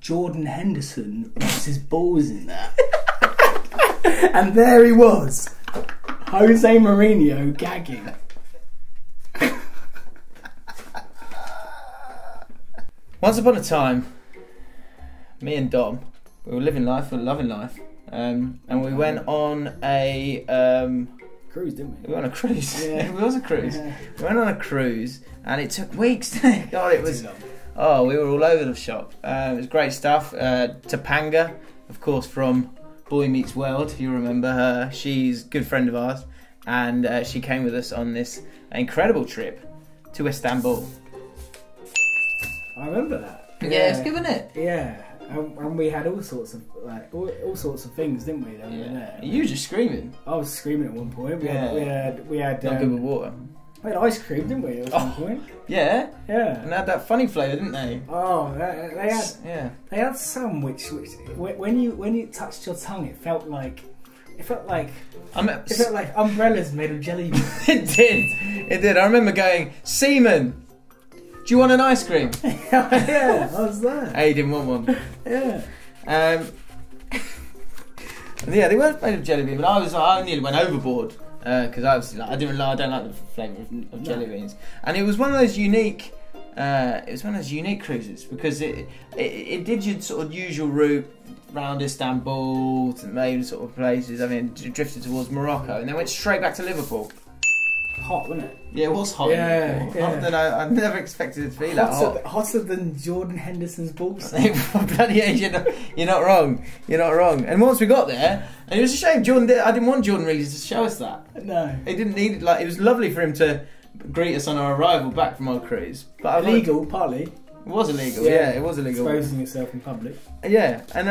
Jordan Henderson rubs his balls in that. And there he was, Jose Mourinho gagging. Once upon a time, me and Dom, we were living life, we were loving life, and we went on a cruise, didn't we? We went on a cruise. Yeah. It was a cruise. Yeah. We went on a cruise, and it took weeks. God, it was. Oh, we were all over the shop. It was great stuff. Topanga, of course, from Boy Meets World. If you remember her, she's a good friend of ours, and she came with us on this incredible trip to Istanbul. I remember that. Yeah, it's good, isn't it? Yeah, and we had all sorts of all sorts of things, didn't we? That we were there. You were just screaming. I was screaming at one point. We had not good with water. We had ice cream, didn't we? At one point. Yeah. Yeah. And they had that funny flavour, didn't they? Oh, they had some which when you touched your tongue, it felt like umbrellas made of jelly beans. It did. I remember going, Seaman, do you want an ice cream? Yeah, I was there. Hey, you didn't want one. Yeah. Yeah, they weren't made of jelly beans, but I nearly went overboard because I don't like the flavour of jelly beans, and it was one of those unique. It was one of those unique cruises because it did your sort of usual route round Istanbul to maybe sort of places. I mean, it drifted towards Morocco and then went straight back to Liverpool. Hot, wasn't it? Yeah, it was hot. Yeah. Hotter than I never expected it to be that hot. Hotter than Jordan Henderson's balls. Bloody hell, you're not wrong. You're not wrong. And once we got there, and it was a shame. I didn't want Jordan really to show us that. No. He didn't need it. Like, it was lovely for him to greet us on our arrival back from our cruise. But illegal, partly. It was illegal. Yeah, it was illegal. Exposing yourself in public. Yeah, and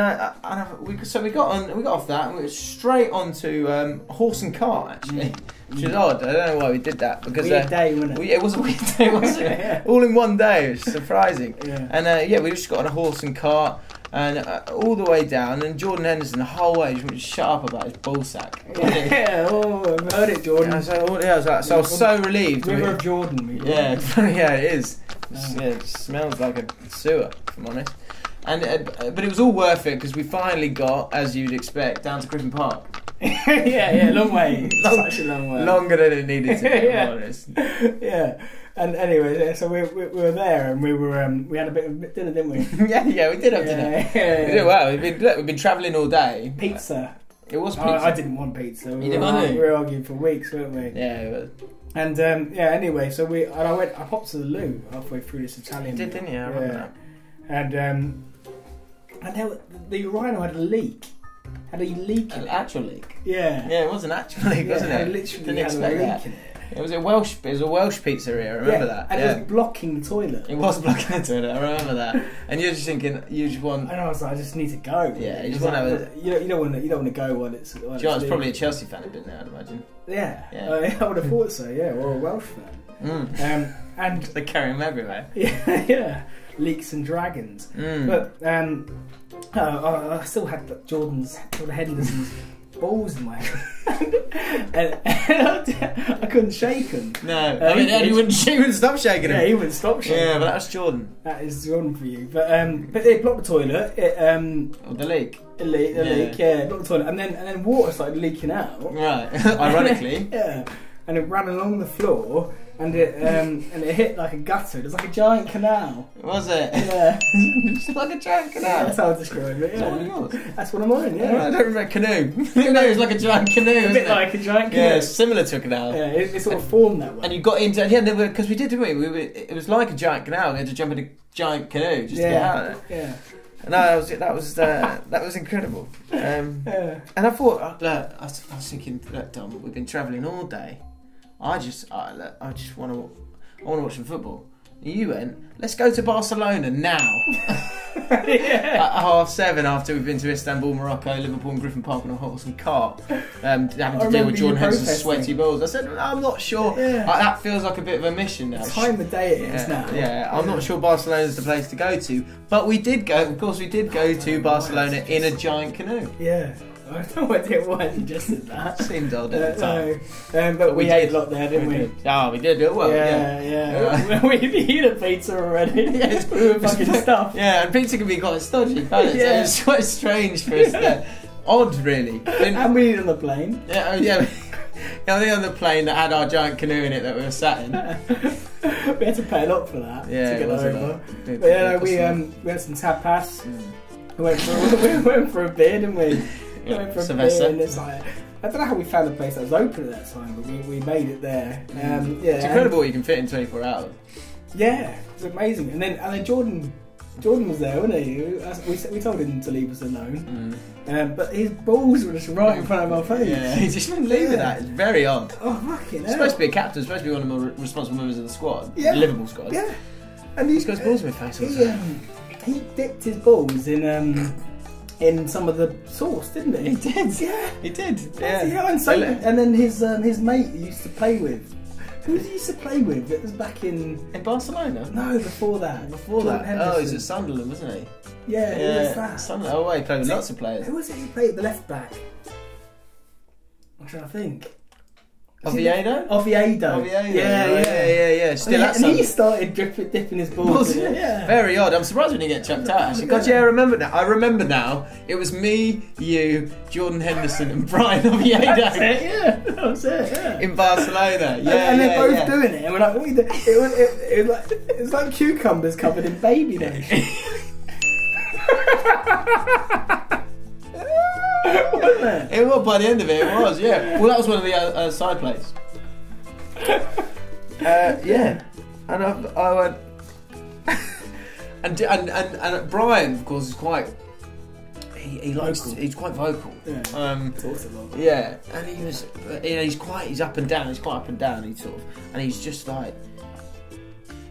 we got off that and we went straight onto horse and cart actually, which is odd. I don't know why we did that because weird day, wasn't it? It was a weird day, wasn't it? Yeah. All in one day. It was surprising. Yeah. And we just got on a horse and cart and all the way down. And Jordan Henderson the whole way just went shut up about his ball sack. Yeah, I've heard it, Jordan. I was so relieved. River of Jordan. Yeah, yeah, it is. Yeah, it smells like a sewer, if I'm honest. But it was all worth it because we finally got, as you'd expect, down to Griffin Park. yeah, long way. Such a long way. Longer than it needed to be, if I'm honest. Yeah. And anyway, so we were there and we had a bit of dinner, didn't we? yeah, we did have dinner. Yeah. We did well. We've been travelling all day. Pizza. It was pizza. I didn't want pizza. We were arguing for weeks, weren't we? Yeah. And anyway, so I popped to the loo halfway through this Italian. You did, didn't you? I remember that. And the urinal had a leak. Had a leak in it. An actual leak. Yeah. Yeah, it was an actual leak, wasn't it? It literally didn't had expect a leak that. in it. It was a Welsh pizzeria. I remember that. And it was blocking the toilet. It was blocking the toilet. I remember that. And you're just thinking, you just want. And I was like, I just need to go. Yeah, you just want to have a. You don't want to go while it's. It's probably a Chelsea fan had been there, I'd imagine. Yeah. I would have thought so. Yeah, or a Welsh fan. And they carry them everywhere. Yeah. Leeks and dragons. But I still had Jordan Henderson's balls in my hand. and I couldn't shake them. No, he wouldn't stop shaking them. Yeah, he wouldn't stop shaking them. Yeah, but that's Jordan. That is Jordan for you. But it blocked the toilet. The leak. The leak, yeah, blocked the toilet, and then water started leaking out. Right, ironically. Yeah, and it ran along the floor. And it hit like a gutter. It was like a giant canal. Was it? Yeah. It's like a giant canal. Yeah, that's how I describe it. Yeah. Is that what it was? That's one of mine. Yeah. I don't remember canoe. No, it was like a giant canoe. A bit like a giant canoe. Yeah, similar to a canal. Yeah, it sort of formed that way. And you got into because we did, didn't we? It was like a giant canal. We had to jump in a giant canoe just to get out of it. Yeah. No, that was incredible. And I thought, I was thinking, look, Dom, we've been travelling all day. I just want to watch some football. You went, let's go to Barcelona now. At 7:30 after we've been to Istanbul, Morocco, Liverpool and Griffin Park on a horse and cart, having to deal with Jordan Henderson's sweaty balls. I said, I'm not sure. Yeah. That feels like a bit of a mission now. The time of day it is now. Yeah, I'm not sure Barcelona's the place to go to. But we did go, of course we did go to Barcelona in a giant canoe. Yeah. I have no idea why he just did that. Seemed odd at the time. No. But we ate a lot there, didn't we? Oh, we did. Well, yeah. We eaten pizza already. Yes, we were fucking stuffed. Yeah, and pizza can be quite stodgy, can't it? So it's quite strange for us there. Odd, really. And we ate on the plane. Yeah, yeah. I think on the plane that had our giant canoe in it that we were sat in. We had to pay a lot for that to get over. But we had some tapas. We went for a beer, didn't we? We went for a beer, and it's like, I don't know how we found a place that was open at that time, but we made it there. It's incredible what you can fit in 24 hours. Yeah, it's amazing. And then Jordan was there, wasn't he? We told him to leave us alone. But his balls were just right in front of our face. Yeah, he just wouldn't leave it that. It's very odd. Oh, fucking hell. He's supposed to be a captain, supposed to be one of the more responsible members of the squad. Yeah. The Liverpool squad. Yeah. And he's got his balls in his face. He dipped his balls in some of the sauce, didn't he? He did. Yeah. He did. Yeah. And then his mate he used to play with. Who did he used to play with? It was back in Barcelona? No, before that. Henderson. Oh, he's at Sunderland, wasn't he? Yeah, who was that? Sunderland. Oh, he played with lots of players. Who was it he played at the left back? I'm trying to think. Oviedo? Yeah. Still at and he started dipping his balls in it. Yeah. Very odd. I'm surprised we didn't get chucked out, actually. God, yeah, I remember now. It was me, you, Jordan Henderson and Brian Oviedo. That's it, yeah. In Barcelona. Yeah, and they're both doing it. And we're like, it was like cucumbers covered in baby lotion. Wasn't it? It was, by the end of it was, yeah. Well, that was one of the side plays. Yeah. And I went... and Brian, of course, is quite... He's quite vocal. Yeah. Talks a lot. Yeah. And he was... he's up and down. He's quite up and down. And he's just like...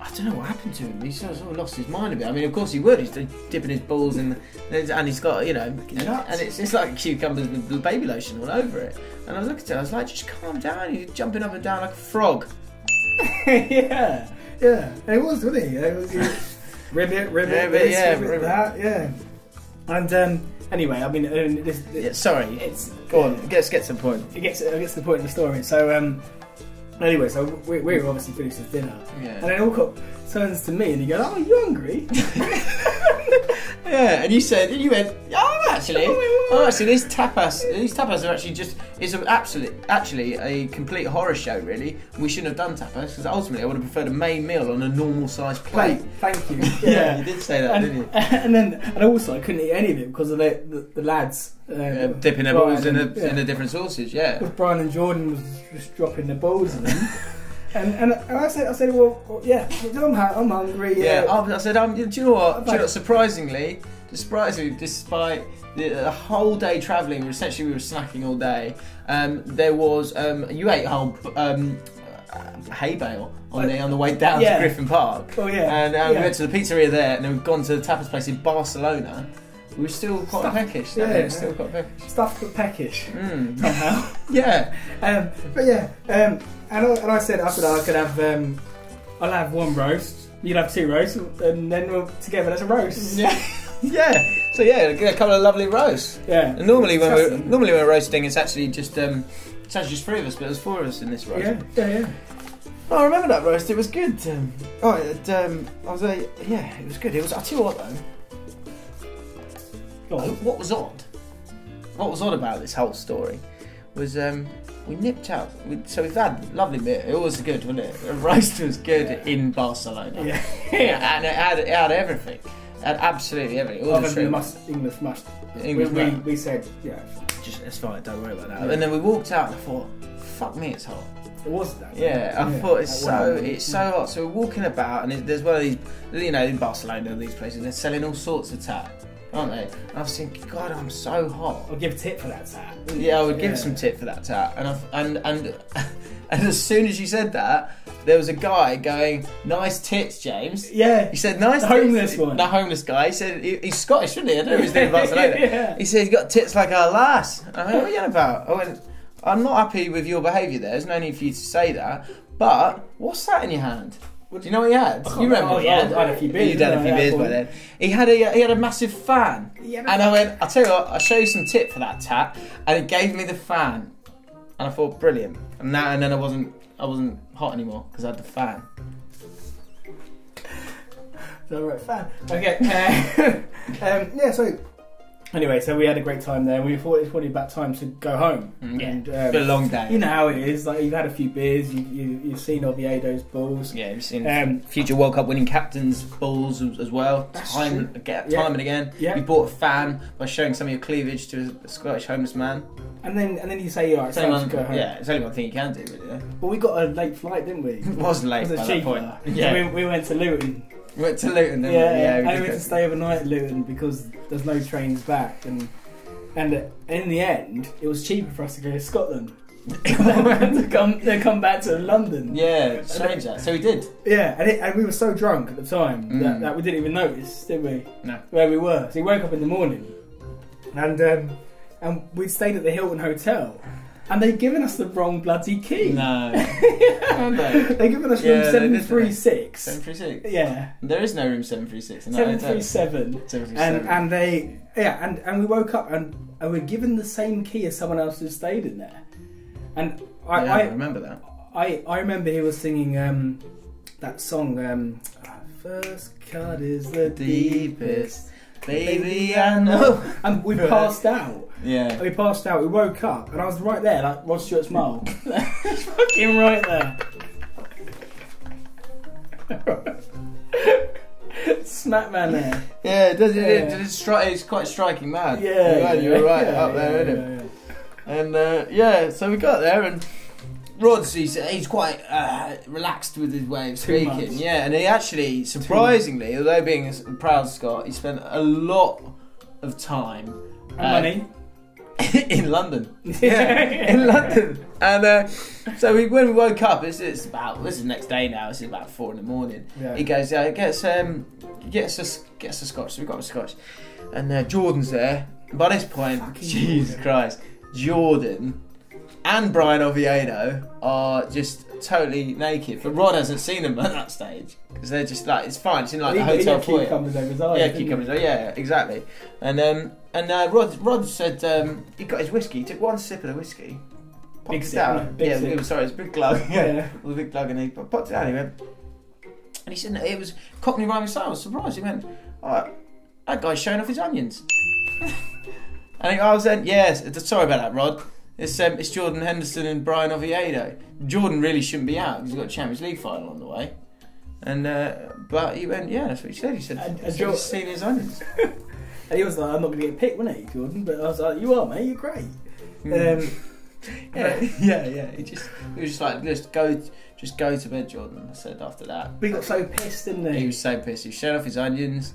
I don't know what happened to him. He sort of lost his mind a bit. I mean, of course he would. He's dipping his balls in, and he's got, and it's like cucumbers with baby lotion all over it. And I was looking at him, I was like, just calm down. He's jumping up and down like a frog. Yeah. It was, wasn't he? It was ribbit, that. Yeah. And anyway, I mean, sorry. Go on. Let's get to the point. It gets to the point of the story. So anyway, so we were obviously finished with dinner, and then Allcott turns to me and he goes, "Oh, are you hungry?" Yeah, and you went, actually, these tapas are actually a complete horror show, really. We shouldn't have done tapas, because ultimately I would have preferred a main meal on a normal sized plate. Thank you. Yeah, you did say that, didn't you? And also I couldn't eat any of it because of the lads dipping their balls in the different sauces, yeah. Because Brian and Jordan was just dropping their balls in them. And I said, well, yeah, I'm hungry. Yeah, I said, do you know what? Surprisingly, despite the whole day travelling, essentially we were snacking all day. There was you ate a whole hay bale on the way down to Griffin Park. Oh yeah. And we went to the pizzeria there, and then we've gone to the tapas place in Barcelona. We were still quite peckish. Still quite peckish. Stuffed but peckish. Somehow. Yeah. But yeah. And I said I could have I'll have one roast. You'd have two roasts, and then we'll together that's a roast. Yeah. Yeah. So yeah, a couple of lovely roasts. Yeah. And normally when we're roasting, it's actually just just three of us, but there's four of us in this roast. Yeah. Oh, I remember that roast. It was good. It was good. It was. I tell you what though. What was odd about this whole story was we nipped out. So we've had lovely meal. It was good, wasn't it? The roast was good in Barcelona. Yeah. And it had everything. It had absolutely everything. Other than English must. We said, yeah. Just it's fine. Don't worry about that. Yeah. And then we walked out and I thought, fuck me, it's hot. It was that. Yeah, I thought it's so hot. So we're walking about and there's one of these, in Barcelona, these places they're selling all sorts of tap. Aren't they? And I was thinking, God, I'm so hot. I'll give a tip for that tat. Yeah, I would give some tip for that tat. And as soon as you said that, there was a guy going, "Nice tits, James." Yeah. He said, "Nice." The homeless one. The homeless guy. He said he's Scottish, isn't he? I don't know if he's in Barcelona. Yeah. He said he's got tits like a lass. And I went, "What are you on about?" I went, "I'm not happy with your behaviour there. There's no need for you to say that. But what's that in your hand?" Do you know what he had? You remember? I had a few beers. You'd had a few beers by then. He had a massive fan, and I went, I'll tell you what, I'll show you some tip for that tat, and he gave me the fan, and I thought brilliant, and then I wasn't hot anymore because I had the fan. So right, fan. Okay. Yeah. So. Anyway, so we had a great time there. We thought it was probably about time to go home. Yeah, and, it's been a long day. You know how it is. Like, you've had a few beers. You've seen Oviedo's balls. Yeah, you've seen future World Cup winning captains' balls as well. Time and again. Yeah. You bought a fan by showing some of your cleavage to a Scottish homeless man. And then you say, "All right, it's time to go home." Yeah, it's only one thing you can do, really. Yeah. Well, we got a late flight, didn't we? It was late by that point. Yeah, so we went to Luton. We went to Luton, didn't we? Yeah, and we went to stay overnight at Luton because there's no trains back, and in the end, it was cheaper for us to go to Scotland to come back to London. Yeah, strange that. So we did. Yeah, and we were so drunk at the time that we didn't even notice, did we? No. Where we were. So we woke up in the morning, and we'd stayed at the Hilton Hotel. And they'd given us the wrong bloody key. No. They'd given us room 736. 736? Yeah. There is no room 736 in that 737. 737. And we woke up and we were given the same key as someone else who stayed in there. And I remember that. I remember he was singing that song, First cut is the deepest. Baby, I know. And we passed out. Yeah. We passed out. We woke up, and I was right there, like Rod Stewart's mole. Fucking right there. Smack man there. Yeah, it's quite striking, man. Yeah, you were right up there, isn't it? And so we got there, and Rod's he's quite relaxed with his way of speaking. Yeah, and he actually, surprisingly, although being a proud Scot, he spent a lot of time money in London. Yeah, in London. And so when we woke up, this is the next day now. It's about 4 a.m. Yeah. He goes, get us a scotch. So we got a scotch, and Jordan's there. By this point, Jesus Christ, Jordan and Brian Oviedo are just totally naked, but Rod hasn't seen them at that stage because they're just like, it's fine. It's in like the hotel foyer. Cucumbers over his eyes. Yeah, cucumbers. Yeah, exactly. And Rod said he got his whiskey. He took one sip of the whiskey. Big it sip. down. Big sip. It was a big glug. Yeah, with a big glug, and he popped it down. He went, and he said it was Cockney rhyming style. I was surprised. He went, "Oh, that guy's showing off his onions." And I was then, yes. Sorry about that, Rod. It's Jordan Henderson and Brian Oviedo. Jordan really shouldn't be out because he's got a Champions League final on the way. And but he went, yeah, that's what he said. He said, he's seen his onions. And he was like, I'm not going to get picked, wasn't he, Jordan? But I was like, you are, mate. You're great. Yeah. He was just like, just go to bed, Jordan. I said after that. But he got so pissed, didn't he? He was so pissed. He was showing off his onions.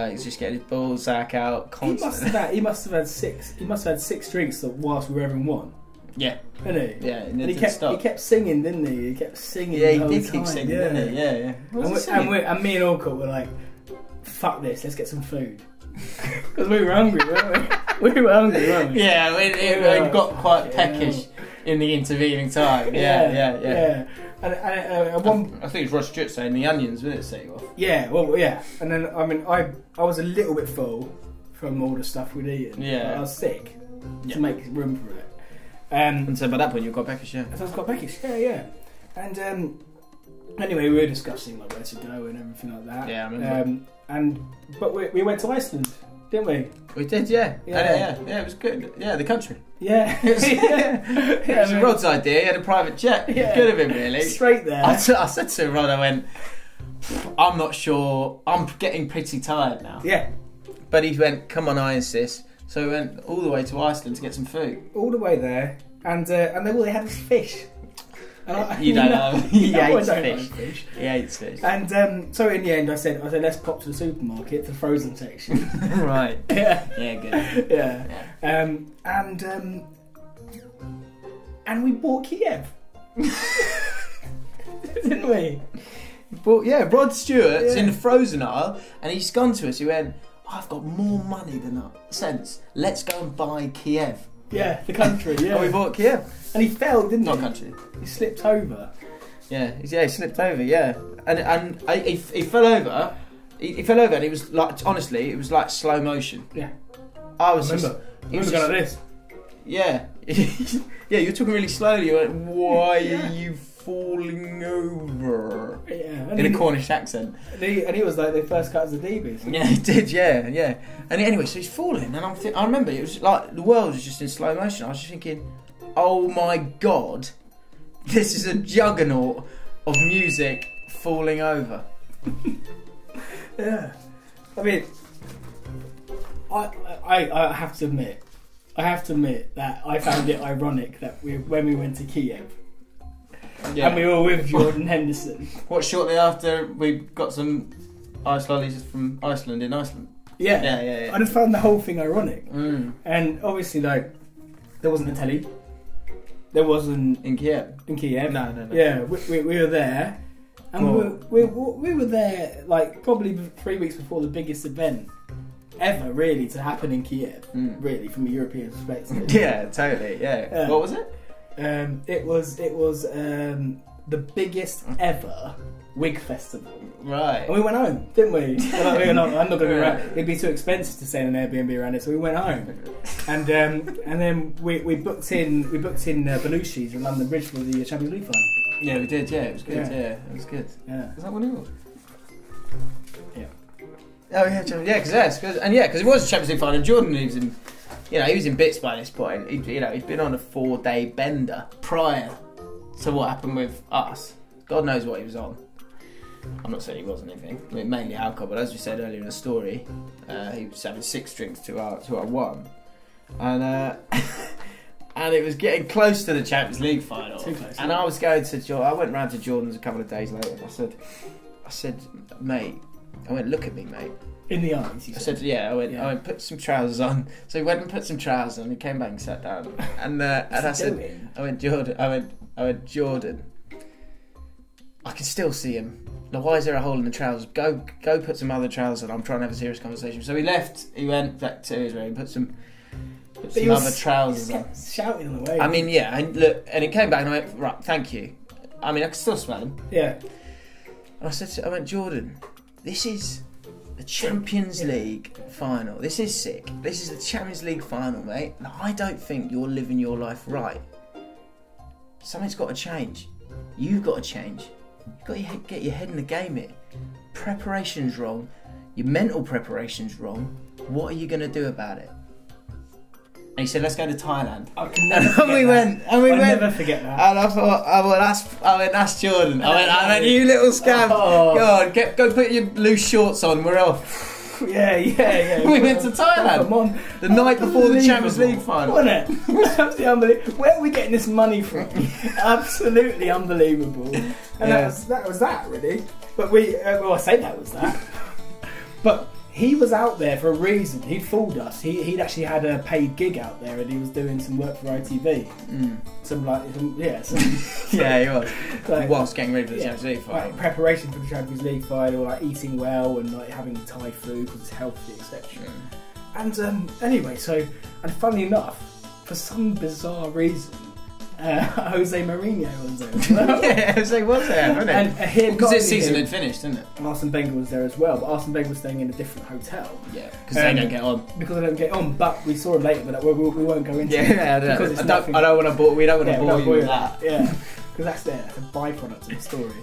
He's just getting his ball sack out constantly. He must have had six drinks whilst we were having one. Yeah. Didn't he? Yeah. And he kept singing, didn't he? He kept singing. Yeah, the whole he did time. keep singing, didn't he? Yeah. And me and Allcott were like, fuck this, let's get some food. Because we were hungry, weren't we? We were hungry, weren't we? Yeah, we got quite peckish in the intervening time. Yeah. And I think it's Rod Stewart saying the onions, wasn't it, set you off? Yeah, well, yeah. And then, I mean, I was a little bit full from all the stuff we'd eaten. Yeah. I was sick to make room for it. And so by that point, you got peckish, yeah. So I was quite peckish, yeah. And anyway, we were discussing like where to go and everything like that. Yeah, I remember. But we went to Iceland, didn't we? We did, yeah. Yeah, it was good. Yeah, the country. Yeah. It was Rod's idea. He had a private jet. Yeah. Good of him, really. Straight there. I said to Rod, I went, I'm not sure. I'm getting pretty tired now. Yeah. But he went, come on, I insist. So we went all the way to Iceland to get some food. All the way there. And then all they had was fish. And you don't know. He hates fish. He hates fish. And so in the end, I said, let's pop to the supermarket, to the frozen section. Right. Yeah. Yeah, good. Yeah. And we bought Kiev. Didn't we? But yeah, Rod Stewart's in the frozen aisle, and he's gone to us. He went, I've got more money than sense. Let's go and buy Kiev. Yeah, the country. Yeah. And we bought Kiev. And he fell, didn't he? Not country. He slipped over. Yeah, he slipped over. Yeah, he fell over. He fell over, and it was like, honestly, it was like slow motion. Yeah. I was remember going like this. Yeah. Yeah, you're talking really slowly. You went, why are you falling over? Yeah. In a Cornish accent. And he was like the first cut as a DB. Yeah, he did, yeah. And anyway, so he's falling, and I remember it was like the world was just in slow motion. I was just thinking, oh my god, this is a juggernaut of music falling over. Yeah. I mean, I have to admit that I found it ironic that when we went to Kiev, and we were with Jordan Henderson. What, shortly after we got some ice lollies from Iceland in Iceland? Yeah. I just found the whole thing ironic. And obviously, like, there wasn't a telly. There wasn't... In Kiev? No. Yeah, we were there. And we were there, like, probably 3 weeks before the biggest event ever, really, to happen in Kiev, really, from a European perspective. Yeah, totally, yeah. What was it? It was the biggest ever wig festival. Right. And we went home, didn't we? I'm not going to go around. It'd be too expensive to stay in an Airbnb around it, so we went home. And then we booked in Belushi's in London Bridge for the Champions League final. Yeah, we did. Yeah, it was good. Yeah, it was good. Yeah. Is that what it was? Yeah. Oh yeah, because it was a Champions League final. Jordan, he was in bits by this point. He'd been on a 4-day bender prior to what happened with us. God knows what he was on. I'm not saying he wasn't anything. I mean, mainly alcohol, but as we said earlier in the story, he was having 6 drinks to our 1, and it was getting close to the Champions League final. Too close. And I was going to Jordan. I went round to Jordan's a couple of days later. And I said, mate. I went, look at me, mate. In the eyes, you said. I went, put some trousers on. So he went and put some trousers on. He came back and sat down. And I said, I went, Jordan. I can still see him. Now, why is there a hole in the trousers? Go put some other trousers on. I'm trying to have a serious conversation. So he left. He went back to his room, put some other trousers on. Shouting on the way. I mean, yeah. And look, and he came back and I went, right, thank you. I mean, I can still smell him. Yeah. And I went, Jordan, this is the Champions League final. This is sick. This is the Champions League final, mate. Now, I don't think you're living your life right. Something's got to change. You've got to change. You've got to get your head in the game here. Preparation's wrong. Your mental preparation's wrong. What are you going to do about it? And he said, let's go to Thailand. I can never forget that. I'll never forget that. And I thought, that's Jordan. I went, you little scab. Oh. Go on, go put your loose shorts on, we're off. Yeah. We went to Thailand. Come on. The night before the Champions League final. Wasn't it? Absolutely unbelievable. Where are we getting this money from? Absolutely unbelievable. And that was that, really. But I say that was that. But he was out there for a reason. He'd fooled us. He'd actually had a paid gig out there, and he was doing some work for ITV. Yeah, he was. Like, whilst getting ready for the Champions League final. Like, preparation for the Champions League final, like eating well and like having Thai food because it's healthy, etc. And anyway, and funnily enough, for some bizarre reason, Jose Mourinho was there as well. Yeah, Jose was there, wasn't it? And because this season had finished, didn't it? Arsene Wenger was there as well, but Arsene Wenger was staying in a different hotel. Yeah, because they don't get on. Because they don't get on, but we saw him later, but we won't go into it. Yeah, we don't want to bore you with that. Yeah, because that's a byproduct of the story.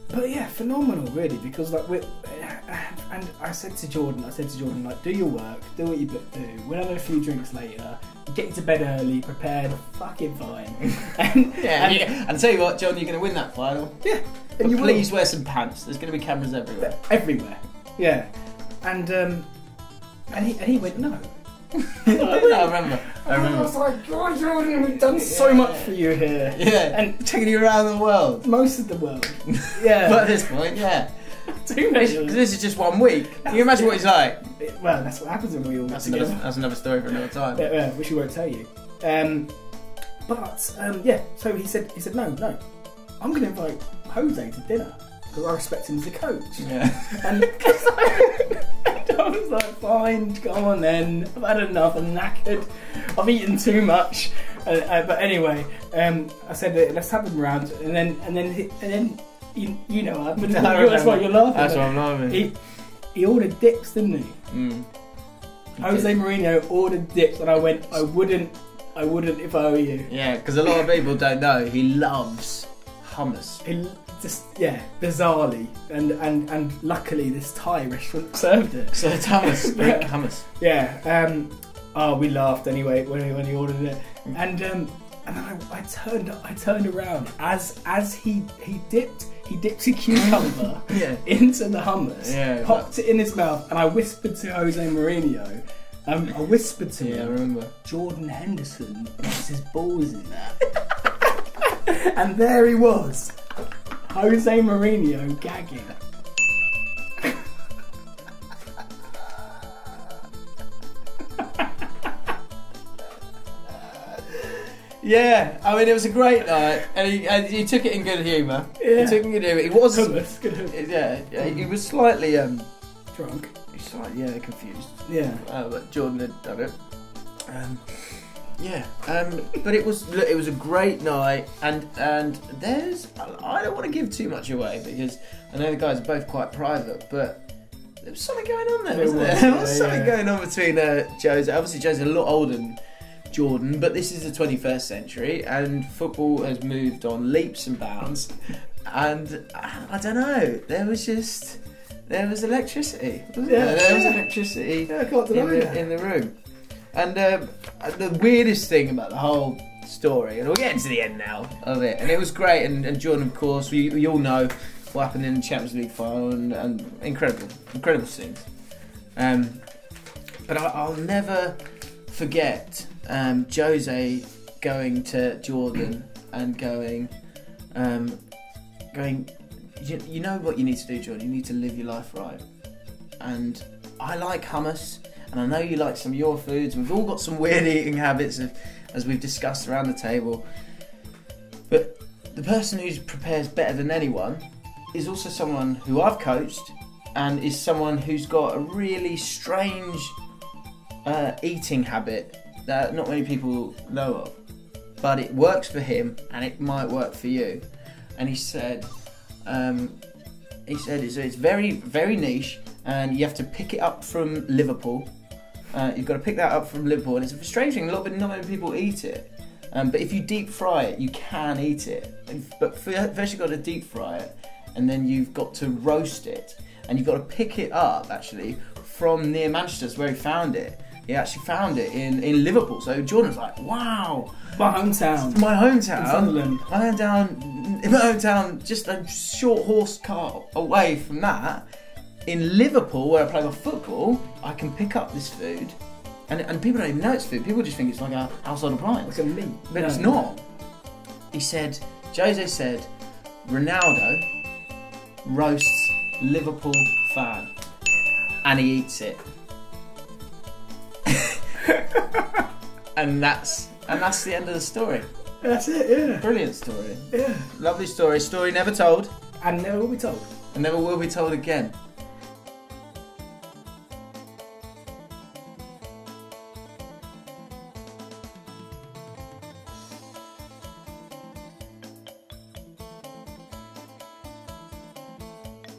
But yeah, phenomenal, really, because like and I said to Jordan, like, do your work, do what you do. We'll have a few drinks later. Get to bed early, prepared, fucking fine. And tell you what, John, you're going to win that final. Yeah, and you please wear some pants. There's going to be cameras everywhere. Everywhere. Yeah, and he went no. I remember. I was like, God, Jordan, we've done so much for you here. Yeah, and taking you around the world. Most of the world. Yeah. But at this point, yeah. Too many. Because this is just 1 week. Can you imagine what he's like? Well, that's what happens when we all get together. That's another story for another time. Yeah, which we won't tell you. So he said, no, I'm going to invite Jose to dinner because I respect him as a coach. Yeah. And I was like, fine, go on then. I've had enough. I'm knackered. I've eaten too much. But anyway, I said, let's have him around, and then you know, but No, that's why you're laughing. That's why I'm laughing. He ordered dips, didn't he? Mm. Jose Mourinho ordered dips, and I went, I wouldn't if I were you. Yeah, because a lot of people don't know he loves hummus. He just bizarrely, and luckily this Thai restaurant served it. So it's hummus, Greek hummus. Yeah. We laughed anyway when he ordered it, and then I turned around as he dipped a cucumber into the hummus, popped it in his mouth, and I whispered to Jose Mourinho. I whispered to him. I remember. Jordan Henderson puts his balls in that, and there he was, Jose Mourinho gagging. Yeah, I mean it was a great night, and he took it in good humour. Yeah. He took it in good humour. He was Hummus, good hummus. Yeah, he was slightly Drunk. He was slightly confused. Yeah. But Jordan had done it. But it was a great night, and there's I don't want to give too much away because I know the guys are both quite private, but there was something going on there, wasn't there? There was something going on between Jose. Obviously, Jose's a lot older than Jordan, but this is the 21st century, and football has moved on leaps and bounds. And I don't know, there was electricity, wasn't there? There was electricity I can't deny in the room. And the weirdest thing about the whole story, and we're getting to the end now of it, and it was great, and Jordan, of course, we all know what happened in the Champions League final, and incredible scenes. But I'll never forget Jose going to Jordan and going, you know what you need to do, Jordan? You need to live your life right. And I like hummus, and I know you like some of your foods. We've all got some weird eating habits, as we've discussed around the table. But the person who prepares better than anyone is also someone who I've coached, and is someone who's got a really strange eating habit that not many people know of, but it works for him and it might work for you. And he said it's very, very niche, and you have to pick it up from Liverpool. You've got to pick that up from Liverpool, and it's a strange thing. Not many people eat it, but if you deep fry it, you can eat it. But first you've got to deep fry it, and then you've got to roast it, and you've got to pick it up actually from near Manchester, where he found it. He actually found it in Liverpool. So Jordan's like, wow. My hometown. In Sunderland. My hometown, just a short horse cart away from that. In Liverpool, where I play my football, I can pick up this food. And people don't even know it's food. People just think it's like a household appliance. Like a meat. But it's not. Jose said, Ronaldo roasts Liverpool fan. And he eats it. and that's the end of the story. That's it, yeah. Brilliant story. Yeah. Lovely story. Story never told. And never will be told. And never will be told again.